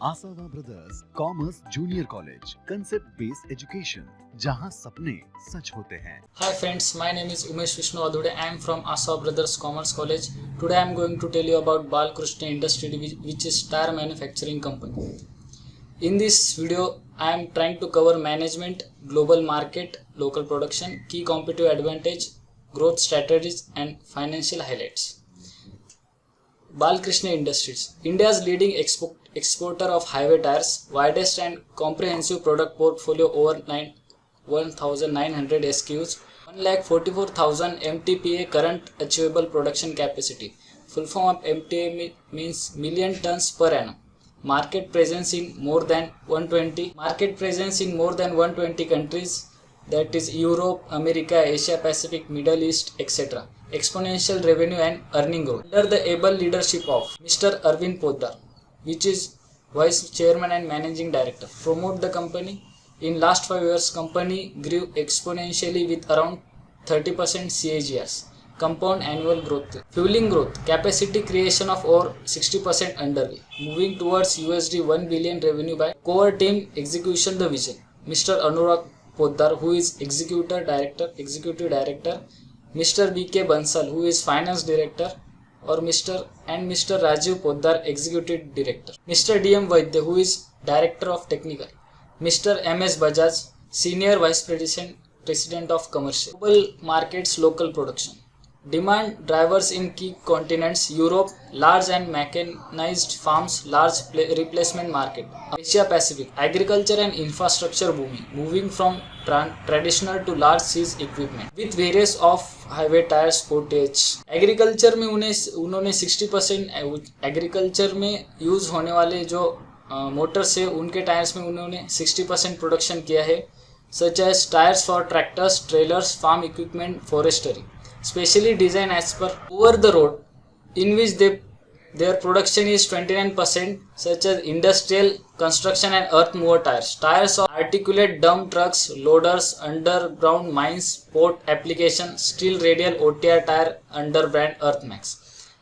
आसावा brothers commerce junior college, concept based education, जहां सपने सच होते हैं। Hi friends, my name is Umesh Vishnu Adude. I am from Asawa Brothers Commerce College. Today I am going to tell you about Balkrishna Industry, which is tire manufacturing company. In this video, I am trying to cover management, global market, local production, key competitive advantage, growth strategies, and financial highlights. Balkrishna Industries, India's leading exporter of highway tires, widest and comprehensive product portfolio over 1,900 SKUs, 1,44,000 MTPA current achievable production capacity. Full form of MTPA means million tons per annum. Market presence in more than 120 countries, that is Europe, America, Asia Pacific, Middle East, etc. Exponential revenue and earning growth under the able leadership of Mr. Arvind Poddar, which is Vice Chairman and Managing Director. Promote the company. In last 5 years, company grew exponentially with around 30% CAGRs, compound annual growth, fueling growth, capacity creation of over 60% underway, moving towards $1 billion revenue by core team execution the vision. Mr. Anurag Poddar, who is Executive Director, Mr. B.K. Bansal, who is Finance Director, or Mr. Rajiv Poddar, Executive Director. Mr. D.M. Vaidya, who is Director of Technical. Mr. M.S. Bajaj, Senior Vice President of Commercial. Global markets, local production. Demand drivers in key continents: Europe, large and mechanized farms, large replacement market. Asia Pacific, agriculture and infrastructure booming, moving from traditional to large size equipment with various of highway tires sportage. Agriculture में उन्होंने 60% agriculture में use होने वाले जो Motors है उनके tyres में उन्होंने 60% प्रोडक्शन किया है, such as tires for tractors, trailers, farm equipment, forestry, specially designed as per over the road, in which their production is 29%, such as industrial, construction and earth mover tires. Tires of articulate dump trucks, loaders, underground mines, port application, steel radial OTR tire under brand Earthmax.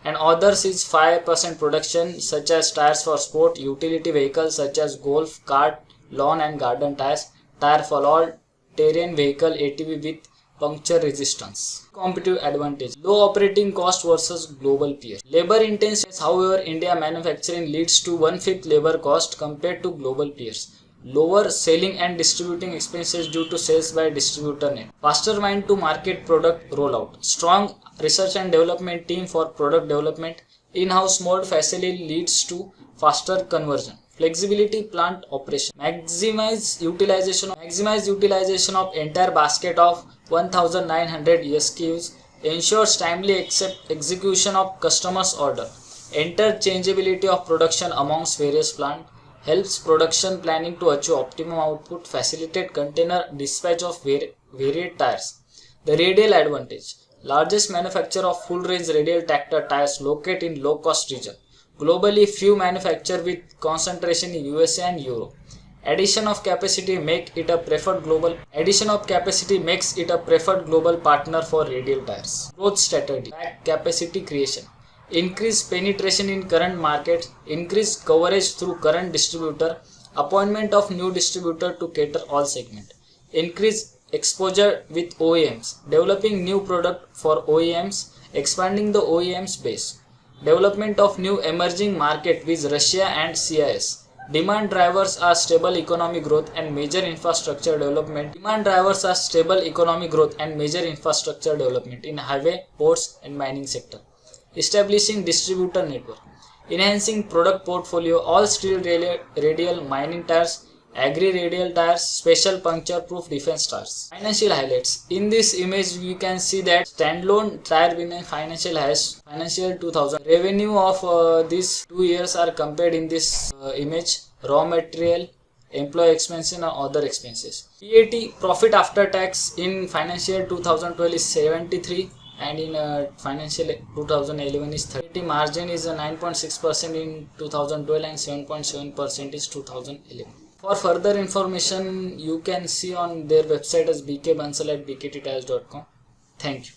And others is 5% production, such as tires for sport, utility vehicles such as golf, kart, lawn and garden tires, tire for all terrain vehicle ATV with puncture resistance. Competitive advantage: low operating cost versus global peers. Labor intensive, however, India manufacturing leads to 1/5 labor cost compared to global peers. Lower selling and distributing expenses due to sales by distributor net. Faster mind to market product rollout. Strong research and development team for product development. In-house mold facility leads to faster conversion. Flexibility plant operation. Maximize utilization of entire basket of 1,900 SKUs. Ensures timely execution of customers' order. Interchangeability of production amongst various plants. Helps production planning to achieve optimum output. Facilitate container dispatch of varied tires. The radial advantage: largest manufacturer of full range radial tractor tires located in low cost region. Globally, few manufacture with concentration in USA and Europe. Addition of capacity makes it a preferred global partner for radial tires. Growth strategy: capacity creation. Increase penetration in current markets. Increase coverage through current distributor. Appointment of new distributor to cater all segment. Increase exposure with OEMs. Developing new product for OEMs. Expanding the OEMs base. Development of new emerging market with Russia and CIS. Demand drivers are stable economic growth and major infrastructure development. In highway, ports and mining sector. Establishing distributor network. Enhancing product portfolio. All steel radial mining tires, agri radial tires, special puncture proof defense tires. Financial highlights: in this image you can see that standalone tire business financial highs, financial 2000. Revenue of these 2 years are compared in this image. Raw material, employee expenses and other expenses. PAT, profit after tax, in financial 2012 is 73 and in financial 2011 is 30. Margin is 9.6% in 2012 and 7.7% is 2011. For further information, you can see on their website as bkbansal@bkttires.com. Thank you.